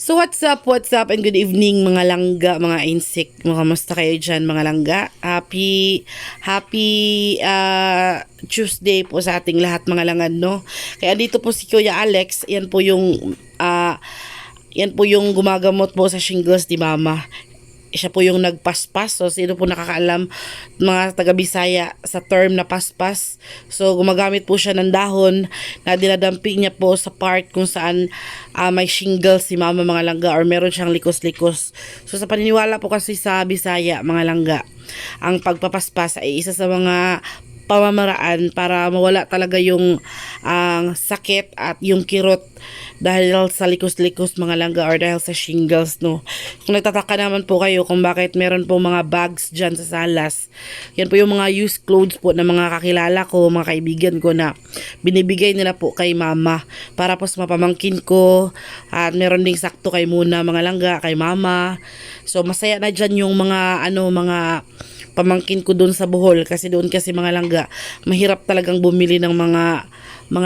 So what's up, and good evening mga langga, mga insect, mga kamusta kayo dyan mga langga? Happy Tuesday po sa ating lahat mga langad, no? Kaya dito po si Kuya Alex, yan po yung gumagamot po sa shingles ni Mama. Siya po yung nagpaspas. So, sino po nakakaalam, mga taga-Bisaya, sa term na paspas. So, gumagamit po siya ng dahon na dinadamping niya po sa part kung saan may shingles si Mama mga langga, or meron siyang likos-likos. So, sa paniniwala po kasi sa Bisaya mga langga, ang pagpapaspas ay isa sa mga pamamaraan para mawala talaga yung sakit at yung kirot dahil sa likos-likos mga langga, or dahil sa shingles, no. Kung nagtataka naman po kayo kung bakit meron po mga bags dyan sa salas, yan po yung mga used clothes po ng mga kakilala ko, mga kaibigan ko na binibigay nila po kay Mama para po sa mapamangkin ko, at meron ding sakto kay Muna mga langga, kay Mama. So masaya na dyan yung mga mga pamangkin ko doon sa Bohol, kasi doon kasi mga langga mahirap talagang bumili ng mga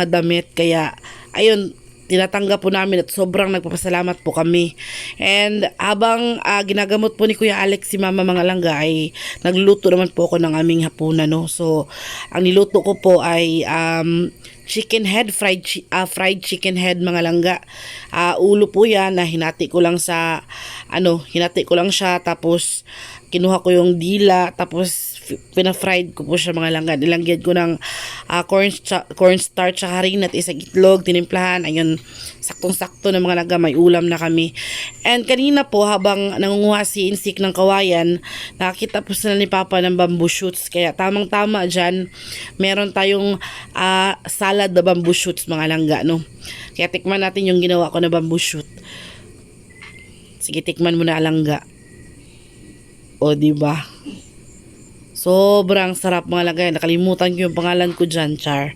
damit, kaya ayun, tinatanggap po namin at sobrang nagpapasalamat po kami. And habang ginagamot po ni Kuya Alex si Mama mga langga, ay nagluluto naman po ako ng aming hapunan, no. So ang niluto ko po ay chicken head, fried chicken head mga langga. Ulo po yan na hinati ko lang siya, tapos kinuha ko yung dila, tapos pina-fried ko po siya mga langga. Nilagyan ko ng cornstarch at harina at isang itlog, tinimplahan. Ayun, saktong-sakto na mga langga, may ulam na kami. And kanina po, habang nangunguha si Insik ng kawayan, nakakita po sila ni Papa ng bamboo shoots. Kaya tamang-tama dyan, meron tayong salad na bamboo shoots mga langga, no. Kaya tikman natin yung ginawa ko na bamboo shoot. Sige, tikman mo na langga. O, diba? Sobrang sarap mga langga. Nakalimutan ko yung pangalan ko dyan, Char.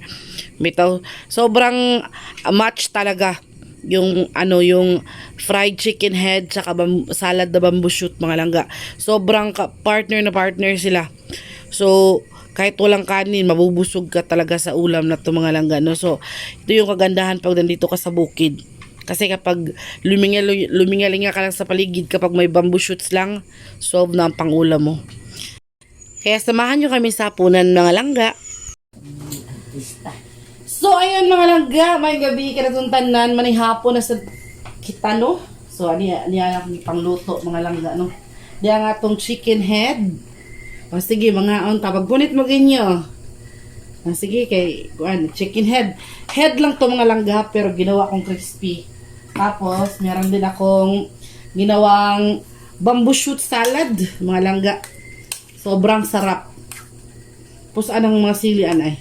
Sobrang match talaga yung yung fried chicken head tsaka salad na bamboo shoot mga langga. Sobrang partner sila. So kahit walang kanin, mabubusog ka talaga sa ulam na to mga langga, no? So ito yung kagandahan pag nandito ka sa bukid. Kasi kapag lumingalinga ka lang sa paligid, kapag may bamboo shoots lang, solve na ang pangulam mo. Kaya samahan nyo kami sa hapunan mga langga. So ayun mga langga, may gabi kinatuntanan, manihapon na sa kita, no? So niya akong pangluto mga langga, no? Diya nga tong chicken head. O sige mga pagpunit mo ganyo. Sige kay chicken head. Head lang to mga langga, pero ginawa kong crispy. Tapos meron din akong ginawang bamboo shoot salad mga langga. Sobrang sarap. Pusaan ang mga silian ay.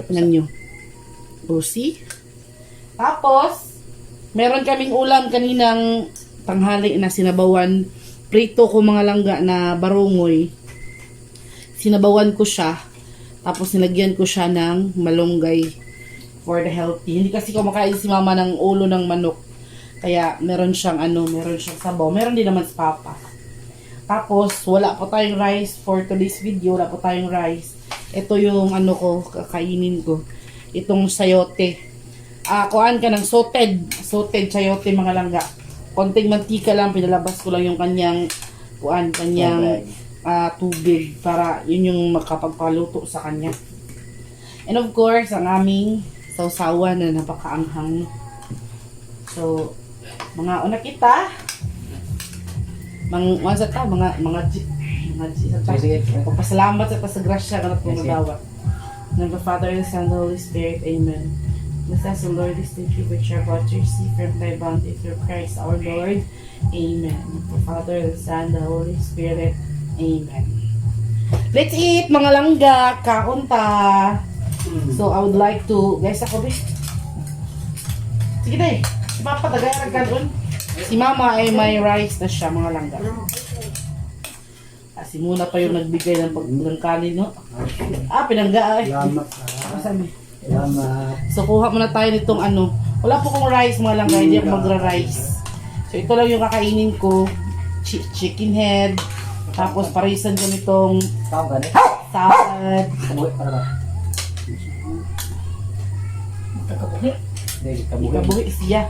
Nanyo. Pusi. Tapos, meron kaming ulam kaninang tanghali na sinabawan. Prito ko mga langga na barungoy. Sinabawan ko siya. Tapos nilagyan ko siya ng malunggay for the healthy. Hindi kasi kumakain si Mama ng ulo ng manok. Kaya meron siyang sabaw. Meron din naman sa Papa. Tapos, wala po tayong rice for today's video. Wala po tayong rice. Ito yung kakainin ko. Itong sayote. Kuhaan ka ng sauteed sayote mga langga. Konting mantika lang, pinalabas ko lang yung kanyang tubig para yun yung makapagpaluto sa kanya. And of course, ang aming sausawan na napakaanghang. So, mga una kita, pagpasalamat sa grasya ka na po nagawat. Ng the Father, the Son, and the Holy Spirit. Amen. Bless us, O Lord, this day which are about to receive from thy bounty through Christ our Lord. Amen. The Father, the Son, the Holy Spirit. Amen. Let's eat mga langga, kaunta. So I would like to, guys, ako ba? Sige tayo. Si Papa, tagay doon. Si Mama ay may rice na siya, mga langga. Si Muna pa yung nagbigay ng kanin, no? Pinangga ay. Salamat. So kuha muna tayo nitong wala po kong rice mga langga, hindi ako magra-rice. So ito lang yung kakainin ko. Chicken head. Tapos parisan ko nitong salad. Ikabuhi siya.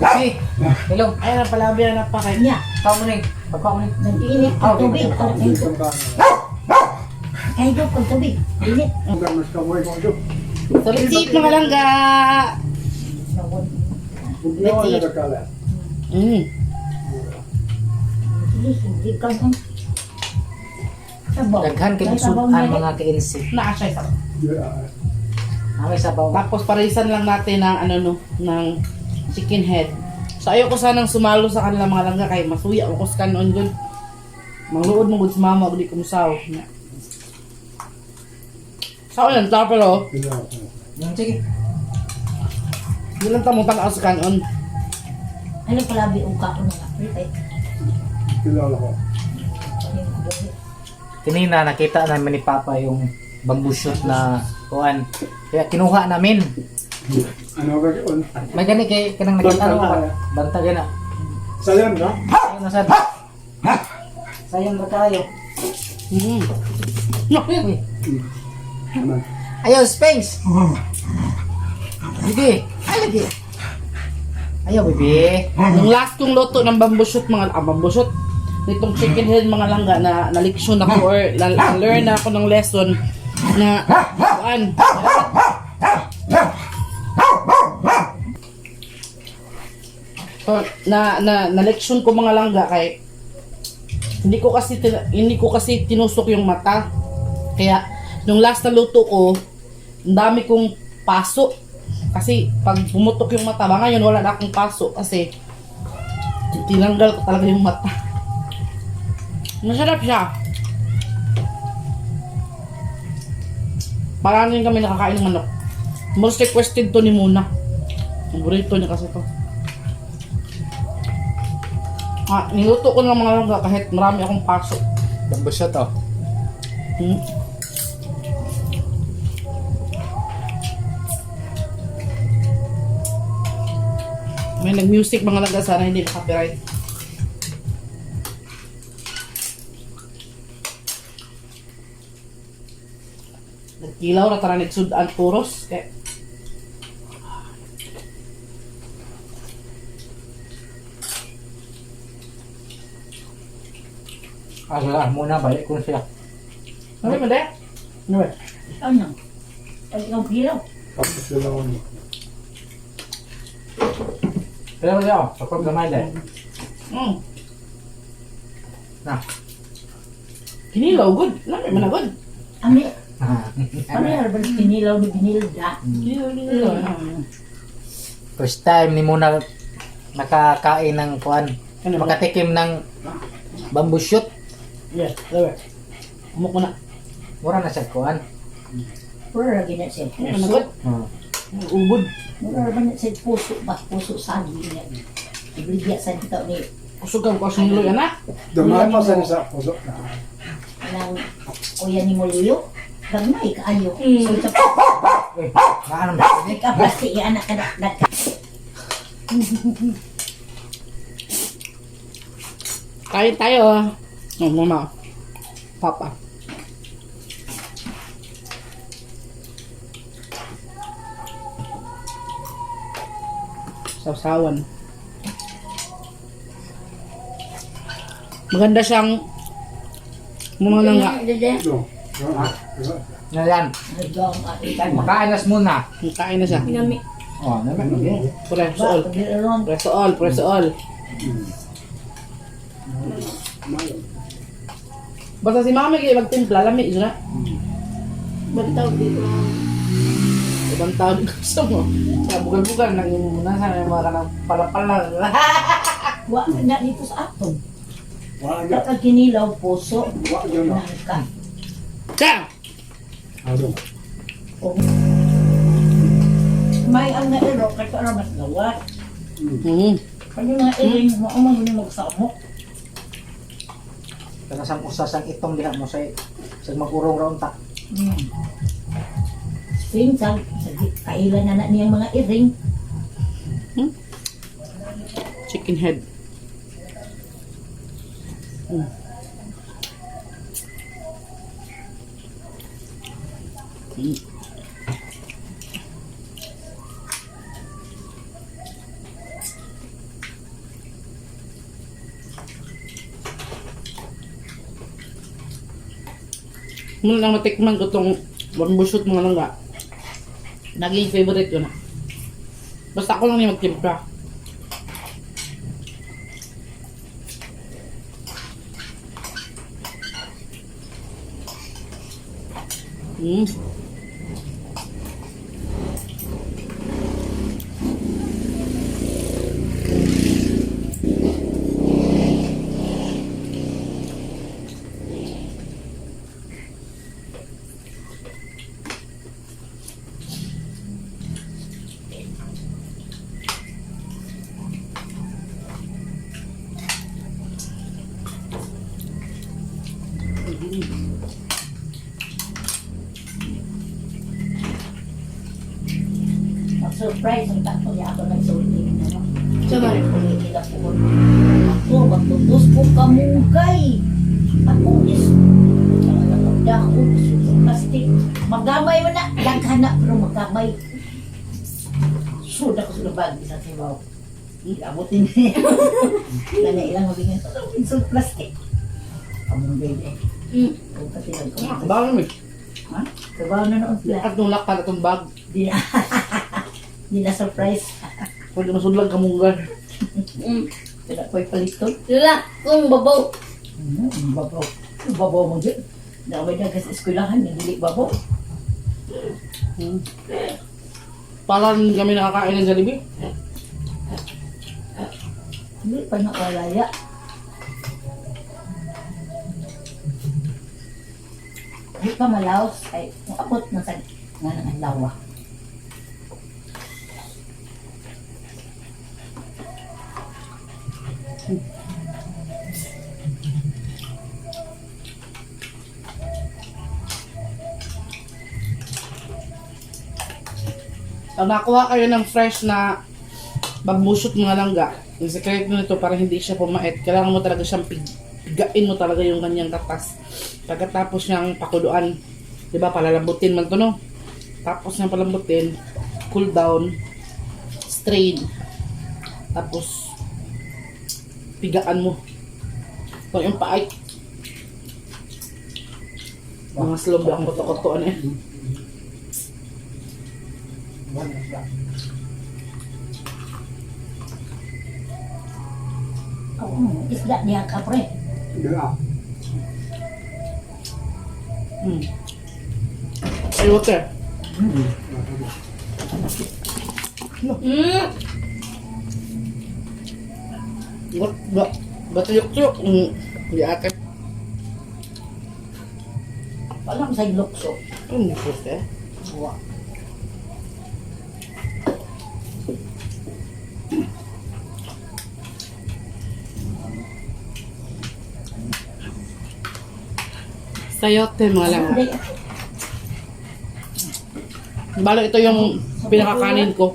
Si, hello. Ay, napalabi na napakay. Niya, Ikaw mo ning. Pagka mo ning. nag-iinit ang tubig. Kahit doon pag tubig. Init. Sulit mga langga. Hindi ka lang. Sabaw. Daghan kay sudan mga ka-insect. Naasya isa. Amay sabaw. Tapos parisan lang natin ng ano no, ng chicken head. So ayoko sanang sumalo sa kanila mga langga kay masuya ako sa kanon gud. Mangluod mo gud si mama ug di ko musaw. Sao yan ta pero Sige. di lang ta mo tanaw sa kanon. Ano pala biuka ko na nga. Kilala ko. Kanina nakita namin ni Papa yung bamboo shoot na kuan. Kaya kinuha namin. Ano ba yun? May gani kay kanang nakita mo ba? Banta gana. Sayang na? Ayun na sad. Sayang ba tayo? Mm. Uy. Ano? Ayaw, Sphinx! Sige! Ay, lagi! Ayaw, bebe! Yung last kong luto ng bamboo shoot bamboo shoot nitong chicken head mga langga na naliksyon ako or learn na ako ng lesson na kuan na leksyon ko mga langga kay hindi ko kasi tinusok yung mata kaya nung last na luto ko ang dami kong paso kasi pag pumutok yung mata ba ngayon wala na akong paso kasi tinanggal ko talaga yung mata. Masarap siya. Maraming kami nakakain ng manok. Most requested to ni Muna. Paborito niya kasi to. Niluto ko ng mga langga kahit marami akong paso. Bamboo shoot, oh. Hmm. May nag-music mga langga sana hindi na-copyright. Nagkilaw na tara nagsudan puros. Kaya Muna, balik ko na siya. ano ba deh? Ano ba? Ano? Pag ikaw hilaw. Tapos sila ko. Pero siya, oh. Sakop gamay dahil. Na. Kinilaw good. Lami man na good. Ami, ano yan? Ba't kinilaw ni binilda? Kinilaw. First time ni Muna nakakain ng kuan. Ano ba? Makatikim ng bamboo shoot. Yes, lawa. Umok mo na. Mura na siya kuan. Pura lagi na siya. Ano na good? Ubod. Mura ba na siya puso ba? Puso sagi niya. Ibigya sa dito ni Kusugan ko sa niloy anak. Damahan pa sa nisa. Puso na. anang kuya ni Molio. Gamay kaayo. So sa Uy, maano ba? plastic ya anak ka na. Kain tayo. Mama. Papa. Sausawan. Maganda siyang mga langga. Ito. Na yan. Makainas muna. Kain na siya. Oh, naman. Preso all. Preso all. Preso all. Basta si mami kayo magtimpla, lami yun na. Bagtaw dito. Ibang tao din gusto mo. Kaya bugal-bugal nang yung muna sa mga kanang palapal na. Wa na dito sa aton. Wala nga. Kapag kinilaw puso, Wala yun na. nangka. Kaya! Ano? May ang nairo, kato na mas gawa. Pag yung mga iring, maumang mo magsamok. Kaya sang usasang itong diha mo sa mag-urong raon ta. Pinsang, kailan na niyang mga iring. Chicken head. Muna lang matikman ko itong bambusot mga langga. Naging favorite ko na. Basta ako lang yung magtimpla. Mm. Surprise ang tato niya ako nagsulti. Sabay. Nila po. Ako, magtutos po kamugay. Ako is, dako, plastic. Magamay mo na. Daghan na, pero magamay. Suda ko sa labag, isang sibaw. Abutin niya. Lala ilang mabigyan. Pinsul plastic. Kamugay eh. Pati nagkamugay. Bawal mo eh. Ha? Sabaw na noon sila. At nung lakad itong bag. Di na. Di na surprise. Pwede masudlag kamunggan. Tidak ko'y paliton. Sila, kung babaw. Babaw. Babaw mo dyan. Daway na kasi eskwelahan, nagili babaw. Parang kami nakakain ng Jollibee. Hindi pa nakalaya. Hindi pa malaos. Ay, kung abot na sa nga ng lawa. Pag nakuha kayo ng fresh na bambusot mga langga, yung sekreto nito para hindi siya pumait, kailangan mo talaga siyang pigain mo talaga yung kanyang katas. Pagkatapos niyang pakuluan, di ba, palalambutin man to, no? Tapos niyang palambutin, cool down, strain, tapos pigaan mo. Kung yung paait, mga slob ang koto-kotoan eh. Isda niya kapre. Yeah. Ay, water. Batayok-tuyok. Hindi ate. Walang sa lukso. Puste. Buwa. Sayote mga lang. Hindi. Balo, ito yung pinakakanin ko.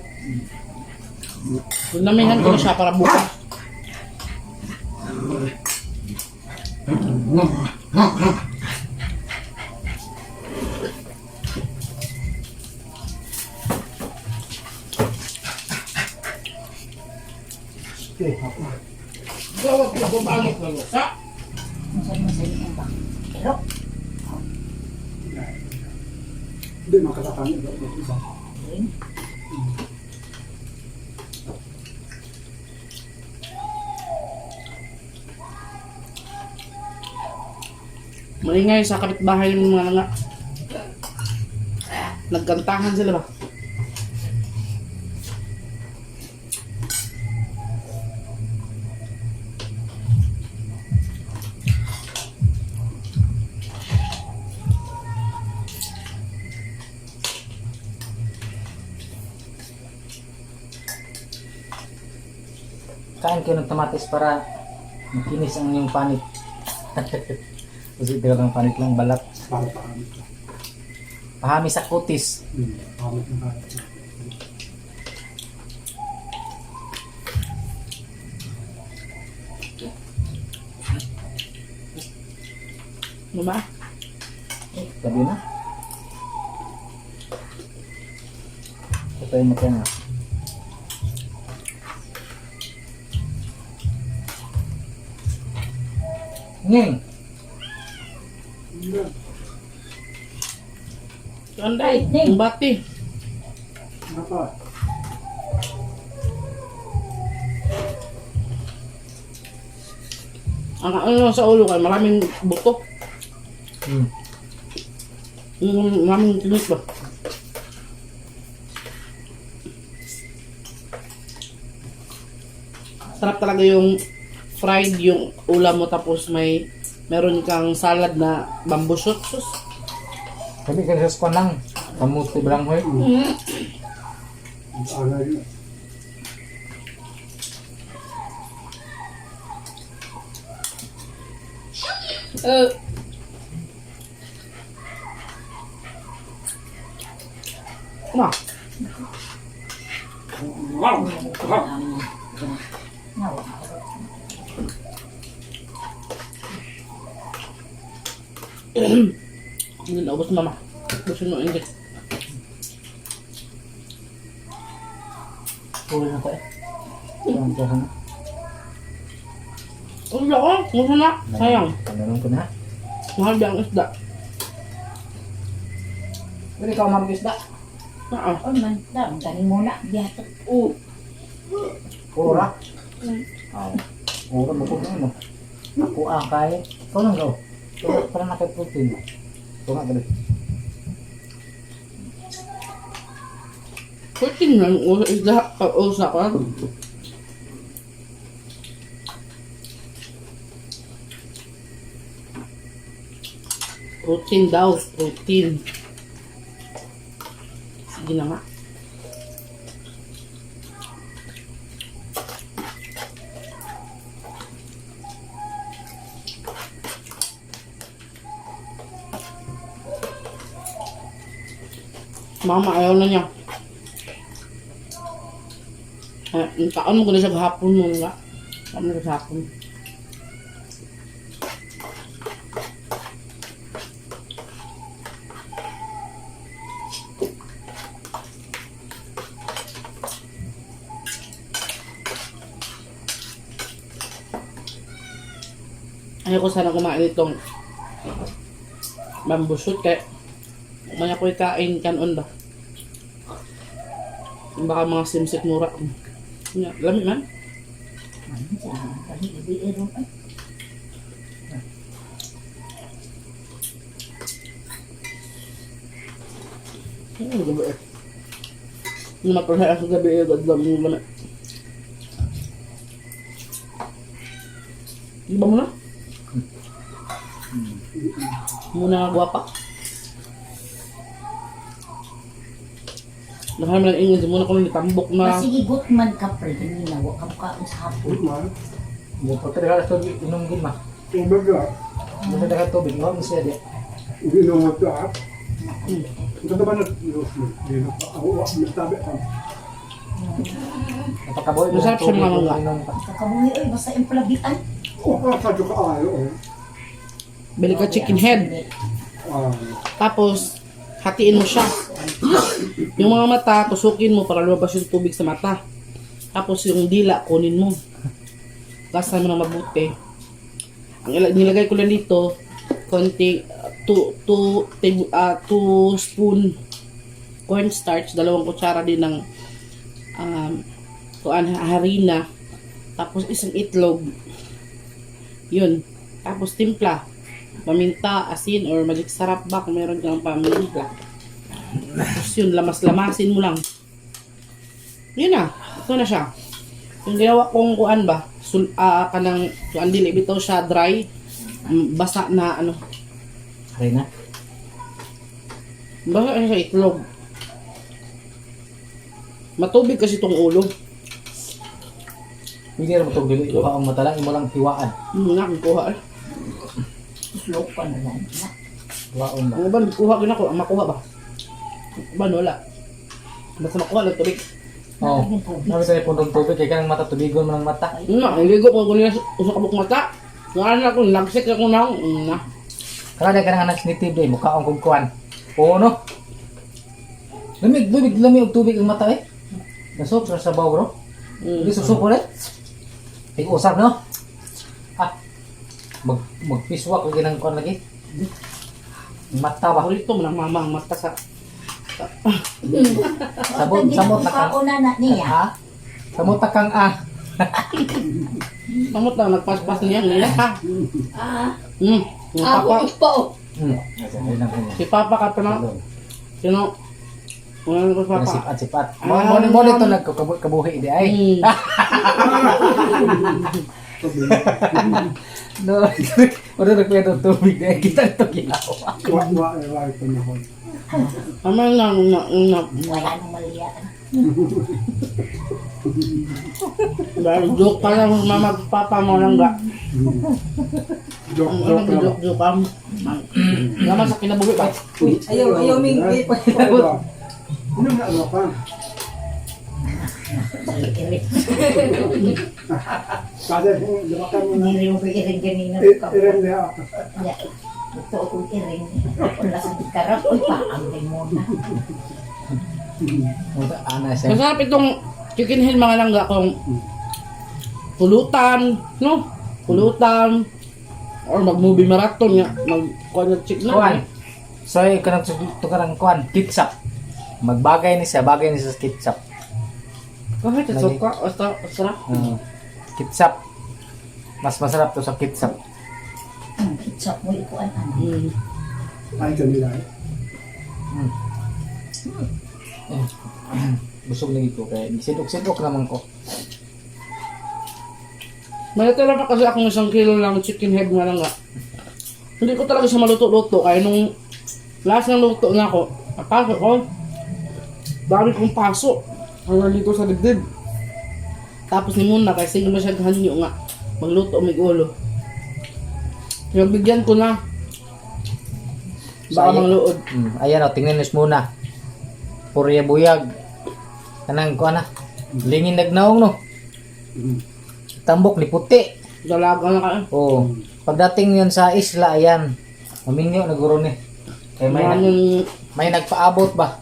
Namihan ko na siya para bukas. Okay, ako. Gawag ko bumangit na lusa. Masaya ang bak. Pero, Hindi makatakan ito. Iba. Maingay sa kapitbahay ng mga nga. Nagkantahan sila ba? Kain kayo ng kamatis para makinis ang inyong panit. Kasi talagang panit lang balat. Para paamit lang. Pahami sa kutis. Paamit ng kaya. Mama? Gabi na. Ito yung mata na. Nging! Anday, yung bati. Apa? Ang ano sa ulo kay maraming buto. Hmm. Maraming tinis ba? Sarap talaga yung fried yung ulam mo tapos meron kang salad na bamboo shoot. Sus. Sabi ka sa spanang. Kamuti bilang hoy. Ang alay na. Ma, hindi na ubos mama. Gusto mo hindi. Puro na ko eh. Ang tiyahan na. Ang lako, gusto na. Sayang, Tanong ko na. mahal din ang isda. Pero ikaw mag-isda. Oo. Oh man, dam galing muna biyato. Pura. Pura mo ko na. Ako kay. Ikaw lang daw. Ito para nakay-protein. Ito nga gabi. Kutin na yung isda pag-usa ka. Protein daw, protein. Sige na nga. Mama, ayaw na niya. Kaon mo ko na siya hapon mo nga. Kaon mo sa hapon. Ayaw ko sana kumain itong bamboo shoot kaya umaya ko ikain kanon ba? Baka mga simsik mura. Lami man? Kali ibiiro ay. Gabi eh. Hindi mapalasaya sa gabi eh. Gadlam mo ba na? Di ba mo na? Muna nga guwapa. Nakamay lang ingin. Muna ko nang itambok na. Masigigot man ka pre, kanina wa ka kaon sa hapon. Man, Mo pa tira sa tubig inom gid ma. tubig na. Mo sa dagat tubig mo siya di. Hindi na mata. Ito ba na? Hindi na pa. Ako, nagtabi ka. Napakaboy mo Masarap siya mga mga. inom pa. Kakabuhi oy basta yung palabian. O, kasadyo ka ayo. Bili ka chicken head. Tapos, hatiin mo siya. Yung mga mata, tusukin mo para lumabas yung tubig sa mata. Tapos yung dila, kunin mo. Gasan mo na mabuti. Ang nilagay ko lang dito, konti, 2 spoon cornstarch, 2 kutsara din ng harina. Tapos isang itlog. Yun. Tapos timpla. Paminta, asin, or magic sarap ba kung meron kang paminta. Tapos yun, lamas-lamasin mo lang. Yun na. Ito na siya. Yung ginawa kong kuan ba, kanang, kuan dili, bitaw siya dry, basa na ano, Harina. basa na siya itlog. Matubig kasi itong ulo. Hindi ra mo tog dili ko ang mata lang imo lang tiwaan. Na, kuha eh. Slow pa na lang. Tiwaon ba. Ang ba, kuha ko, ang makuha ba? Ba, wala. Basta makuha lang tubig. Oh. Nabi sa pundong tubig kay kanang mata tubigon man ang mata. Na, niligo ko kung nila sa kabuk mata. Nga na ako, nagsik ako na. Na. Kada ka nang nagsnitib day mukha ang kugkuan. Oo no. Lami og tubig ang mata eh. Nasok sa sabaw bro. Hindi susok ulit. Usap no? Ah. Magpiswak lagi ng kuan lagi. Mata ba? Paborito mo ng mama ang mata sa Sabot na kang. Kauna na niya. Ha? Sabot na kang Mamot lang, nagpaspas niya. Nila ha. Ah, Hmm. Yung papa, po. si Papa ka pa na. Sino? Wala na ko Papa. Sipat-sipat. Ah. Mo ito nagkabuhi di ay. No. Wala nagpwede tubig di ay kita ito ginawa. Wa ito na ko. Amal lang, Wala nang maliya. joke ka lang, mama, Papa mo lang ga. Joke, Ang joke lang. joke ka. Naman sa kinabuhi ba? Ayaw mingi pa. Ano na ano ka? Kasi di ba kami na Hindi mo ko iring ganina. irin niya. Ito akong iring. Wala sa karap. Uy, paangay mo na. Ana siya. Masarap itong chicken hill mga langga kung pulutan, no? Pulutan. Or mag-movie marathon nga. Mag-kuha chick na. Kuan. So kanang tukarang kuan, ketchup. Magbagay ni siya, bagay ni sa ketchup. Kahit sa suka, sarap. Ketchup. Mas masarap to sa ketchup. Ang kitsak mo ikuan. Mm. Ay kanila. Busog lagi ko kaya sidok-sidok naman ko. May natira pa kasi akong 1 kilo lang chicken head nga lang nga. Hindi ko talaga siya maluto-luto kaya nung last ng luto na ako, napasok ko, dami kong paso hanggang dito sa dibdib. Tapos ni Muna kasi hindi masyadong hanyo nga magluto may ulo. Pinagbigyan ko na baka Sayang. mangluod. Ayan o, tingnan nyo muna. Purya buyag. Kanang ko na. Lingin nagnaong no. Tambok ni puti. Dalaga na kayo. Oo. Pagdating yun sa isla, ayan. Maminyo na guro ni. Kaya may nagpaabot ba?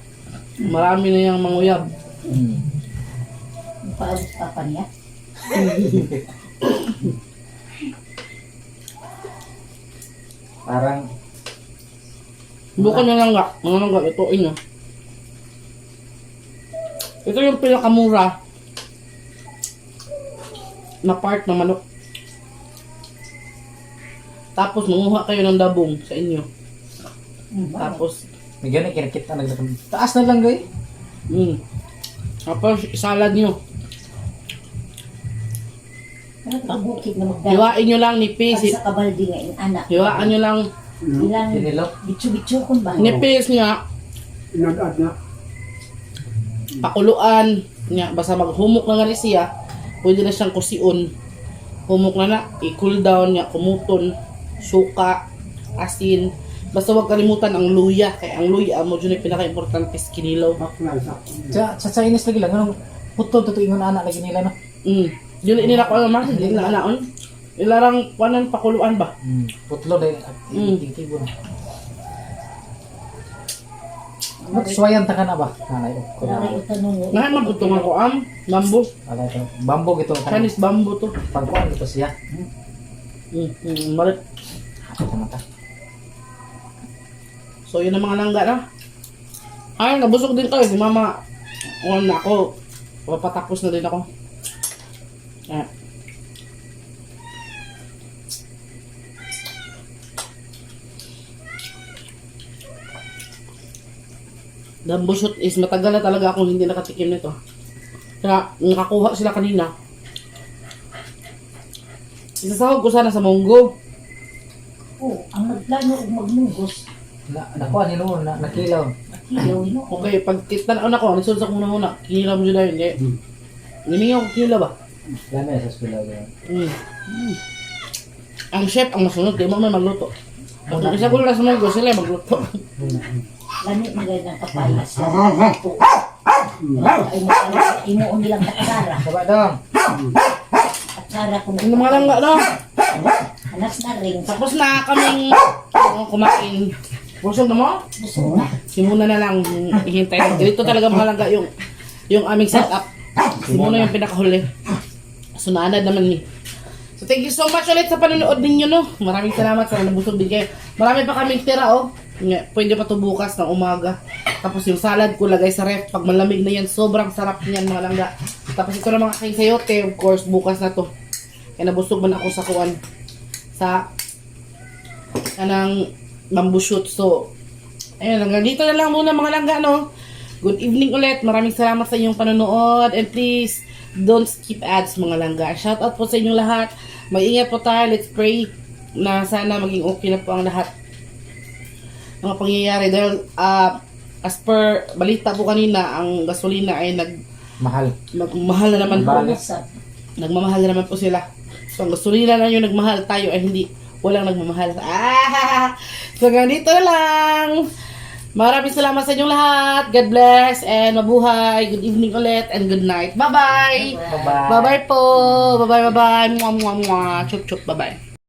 Marami na yung manguyab. Paabot pa niya. Parang Bukan na lang nga. Mga langga, ituin nyo. Ito yung pinakamura na part ng manok. Tapos manguha kayo ng dabong sa inyo. Tapos, may ganun kinakita nagdakam. Taas na lang gay. tapos salad nyo. Bukid na magdala. Hiwain nyo lang nipis. Sa kabaldi nga yung anak. Hiwaan nyo lang Ilang Dinilo. bitso-bitso kung ba? nipis nga. Nag-add na. Pakuluan. Nga, basta maghumok na nga rin siya. Pwede na siyang kusion. Humok na na. I-cool down nga. Kumuton. Suka. Asin. Basta huwag kalimutan ang luya. Kaya ang luya mo dyan yung pinaka-importante is kinilaw. Bakla sa. Sa Chinese lagi lang. Anong putol to ingon anak lagi nila no? Yun nila ko alam hindi na anaon. Ilarang panan pakuluan ba? Putlo dahil Mm. tingtibo na. Magsuwayan ta ka na ba? Nanay ko. Naray tanong mo. Ngayon mabutungan ko bambu. Alay to. Bambog ito. Chinese bamboo to. Pagkuhan ito siya. Marit. Sa mata. So yun ang mga langga na. Ay, nabusog din kayo. Si mama, na ako. Papatapos na din ako. Ah. Dambusot is matagal na talaga akong hindi nakatikim nito. Kaya nakakuha sila kanina. Isasahog ko sana sa munggo. Oh, ang nagplano og magmugos. Nakuha ni noon na nakilaw. Kilaw no. Okay, pag tanaw na ko, nagsulsa ko muna. Kinila mo dyan na yun. Eh. Nimingaw ko kinila ba? Lame sa eskwela yan. Ang chef ang masunod, kaya mo may magluto. Kung isa ko lang sa munggo, sila magluto. Lani magay ng papaya sa. Ay mo sa imo nilang katsara. Saba dong. Katsara ko. Ano mga langga na? Anas na ring. Tapos na kaming kumain. Busog na mo? Busog na. Simuna na lang ihintay. Dito talaga mga langga yung aming setup. Simuna yung pinakahuli. Sunanad naman ni. So thank you so much ulit sa panonood ninyo no. Maraming salamat sa nabusog din kayo. Marami pa kaming tira oh. Pwede pa to bukas ng umaga. Tapos yung salad ko lagay sa ref. Pag malamig na yan, sobrang sarap niyan mga langga. Tapos ito na mga aking sayote, of course, bukas na to. Kaya nabusog man ako sa kuwan. Sa kanang bamboo shoot. So, ayun, hanggang dito na lang muna mga langga, no? Good evening ulit. Maraming salamat sa inyong panonood. And please, don't skip ads mga langga. Shout out po sa inyong lahat. Mag-ingat po tayo. Let's pray na sana maging okay na po ang lahat mga pangyayari. Dahil, as per balita po kanina, ang gasolina ay Mahal. nagmahal na naman po. Balik. Nagmamahal na naman po sila. So, ang gasolina na yung nagmahal, tayo ay hindi. Walang nagmamahal. So, hanggang dito na lang. Maraming salamat sa inyong lahat. God bless and mabuhay. Good evening ulit and good night. Bye-bye. Bye-bye. Bye-bye po. Bye-bye, bye-bye. Mwah, mwah, mwah. Chup, chup. Bye-bye.